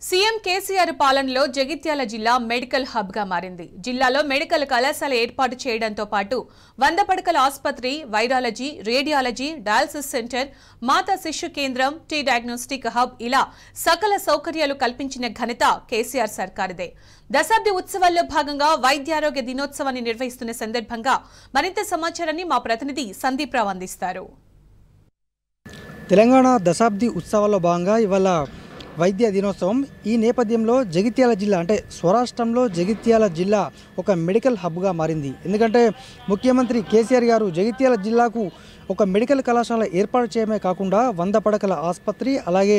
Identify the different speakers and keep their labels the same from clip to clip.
Speaker 1: CM KCR పాలనలో జగిత్యాల జిల్లా medical hub గా మారింది. జిల్లాలో మెడికల్ కళాశాల ఏర్పాటు చేయడంతో పాటు 100 పడకల ఆసుపత్రి, వైరాలజీ, రేడియాలజీ, డయాలసిస్ సెంటర్, మాతా శిశు కేంద్రం, టీ డయాగ్నోస్టిక్ హబ్ ఇలా సకల సౌకర్యాలు కల్పించిన ఘనత కేసీఆర్ సర్కారుదే. దశాబ్ది ఉత్సవాల్లో భాగంగా వైద్యారోగ్య దినోత్సవాన్ని నిర్వహిస్తున్న సందర్భంగా మరింత సమాచారాన్ని మా ప్రతినిధి సందీప్ రావు అందిస్తారు.
Speaker 2: తెలంగాణ దశాబ్ది ఉత్సవాల్లో భాగంగా ఇవాళ వైద్య దినోత్సవం. ఈ నేపథ్యంలో జగిత్యాల జిల్లా అంటే స్వరాష్ట్రంలో జగిత్యాల జిల్లా ఒక మెడికల్ హబ్గా మారింది. ఎందుకంటే ముఖ్యమంత్రి కేసీఆర్ గారు జగిత్యాల జిల్లాకు ఒక మెడికల్ కళాశాల ఏర్పాటు చేయడమే కాకుండా 100 పడకల ఆసుపత్రి, అలాగే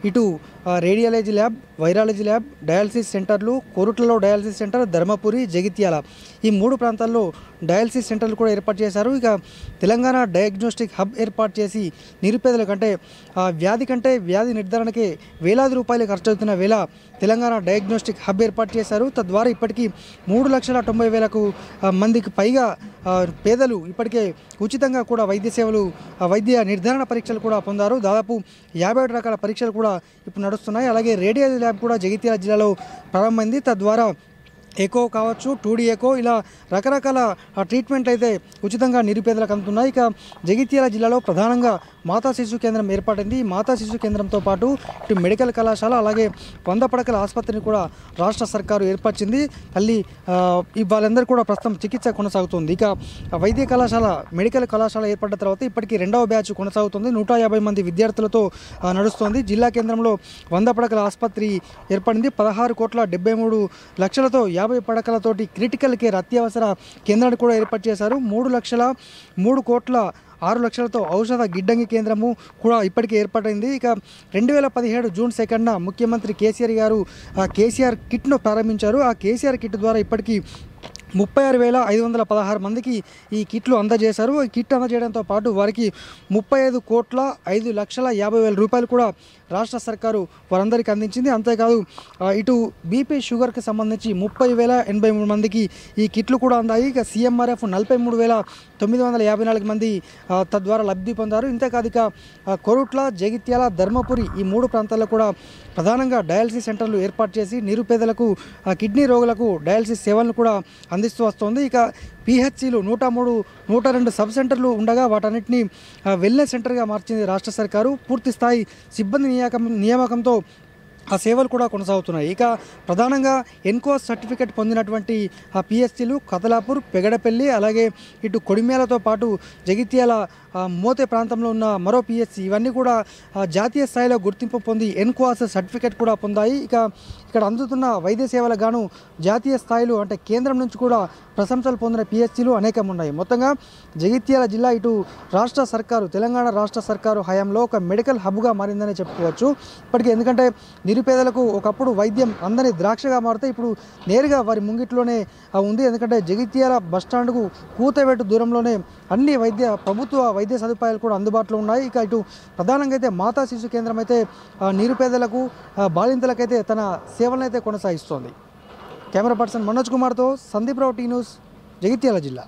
Speaker 2: ఇటు radiology lab, virology lab, dialysis సెంటర్లు, కోరుట్లలో డయాలసిస్ సెంటర్, ధర్మపురి, జగిత్యాల ఈ 3 ప్రాంతాల్లో డయాలసిస్ సెంటర్లు కూడా ఏర్పాటు చేశారు. ఇక తెలంగాణ డయాగ్నోస్టిక్ హబ్ ఏర్పాటు చేసి నిరుపేదల కంటే వ్యాధి నిర్ధారణకే వేలాది రూపాయలు ఖర్చు అవుతున్న వేళ తెలంగాణ డయాగ్నోస్టిక్ హబ్ ఏర్పాటు చేశారు. తద్వారా ఇప్పటికీ 3,90,000 మందికి పైగా పేదలు ఇప్పటికే ఉచితంగా కూడా వైద్య నిర్ధారణ పరీక్షలు కూడా పొందారు. దాదాపు 57 రకాల పరీక్షలు కూడా ఇప్పుడు నడుస్తున్నాయి. అలాగే రేడియాలజీ ల్యాబ్ కూడా జగిత్యాల జిల్లాలో ప్రారంభమైంది. తద్వారా ఎకో కావచ్చు, 2D ఎకో ఇలా రకరకాల ట్రీట్మెంట్లు అయితే ఉచితంగా నిరుపేదలకు అందుతున్నాయి. ఇక జగిత్యాల జిల్లాలో ప్రధానంగా మాతా శిశు కేంద్రం ఏర్పడింది. మాతా శిశు కేంద్రంతో పాటు ఇటు మెడికల్ కళాశాల, అలాగే 100 పడకల ఆసుపత్రిని కూడా రాష్ట్ర సర్కారు ఏర్పరిచింది. వాళ్ళందరూ కూడా ప్రస్తుతం చికిత్స కొనసాగుతుంది. ఇక వైద్య కళాశాల, మెడికల్ కళాశాల ఏర్పడిన తర్వాత ఇప్పటికీ 2వ బ్యాచ్ కొనసాగుతుంది. 150 మంది విద్యార్థులతో నడుస్తోంది. జిల్లా కేంద్రంలో 100 పడకల ఆసుపత్రి ఏర్పడింది. 16,73,00,000తో 50 పడకలతోటి క్రిటికల్ కేర్ అత్యవసర కేంద్రాన్ని కూడా ఏర్పాటు చేశారు. 3,03,06,00,000తో ఔషధ గిడ్డంగి కేంద్రము కూడా ఇప్పటికే ఏర్పాటైంది. ఇక 2017 జూన్ 2న ముఖ్యమంత్రి కేసీఆర్ గారు కేసీఆర్ కిట్ను ప్రారంభించారు. ఆ కేసీఆర్ కిట్ ద్వారా ఇప్పటికీ 36,516 మందికి ఈ కిట్లు అందజేశారు. ఈ కిట్ అందజేయడంతో పాటు వారికి 35,05,50,000 రూపాయలు కూడా రాష్ట్ర సర్కారు వారందరికీ అందించింది. అంతేకాదు ఇటు బీపీ షుగర్కి సంబంధించి 30,083 మందికి ఈ కిట్లు కూడా అందాయి. ఇక CMRF 43,954 మంది తద్వారా లబ్ధి పొందారు. ఇంతేకాదు ఇక కోరుట్ల, జగిత్యాల, ధర్మపురి ఈ 3 ప్రాంతాల్లో కూడా ప్రధానంగా డయాలసిస్ సెంటర్లు ఏర్పాటు చేసి నిరుపేదలకు, కిడ్నీ రోగులకు డయాలసిస్ సేవలను కూడా అందిస్తూ వస్తుంది. ఇక PHCలు 103, 102 సబ్ సెంటర్లు ఉండగా వాటన్నిటిని వెల్నెస్ సెంటర్గా మార్చింది రాష్ట్ర సర్కారు. పూర్తి స్థాయి సిబ్బంది నియామకంతో ఆ సేవలు కూడా కొనసాగుతున్నాయి. ఇక ప్రధానంగా ఎన్కోస్ సర్టిఫికేట్ పొందినటువంటి ఆ PHCలు కదలాపూర్, పెగడపల్లి, అలాగే ఇటు కొడిమేలతో పాటు జగిత్యాల మోతే ప్రాంతంలో ఉన్న మరో PHC ఇవన్నీ కూడా జాతీయ స్థాయిలో గుర్తింపు పొంది ఎన్కోస్ సర్టిఫికేట్ కూడా పొందాయి. ఇక ఇక్కడ అందుతున్న వైద్య సేవలకు గాను జాతీయ స్థాయిలో అంటే కేంద్రం నుంచి కూడా ప్రశంసలు పొందిన PHCలు అనేకం ఉన్నాయి. మొత్తంగా జగిత్యాల జిల్లా ఇటు రాష్ట్ర సర్కారు, తెలంగాణ రాష్ట్ర సర్కారు హయాంలో ఒక మెడికల్ హబ్గా మారిందని చెప్పుకోవచ్చు. ఇప్పటికీ ఎందుకంటే నిరుపేదలకు ఒకప్పుడు వైద్యం అందని ద్రాక్షగా మారితే ఇప్పుడు నేరుగా వారి ముంగిట్లోనే ఉంది. ఎందుకంటే జగిత్యాల బస్టాండ్కు కూతవేటు దూరంలోనే అన్ని ప్రభుత్వ వైద్య సదుపాయాలు కూడా అందుబాటులో ఉన్నాయి. ఇక ఇటు ప్రధానంగా అయితే మాతా శిశు కేంద్రం అయితే నిరుపేదలకు, బాలింతలకైతే తన సేవలను అయితే కొనసాగిస్తోంది. కెమెరా పర్సన్ మనోజ్ కుమార్తో సందీప్ రావు, టీ న్యూస్, జగిత్యాల జిల్లా.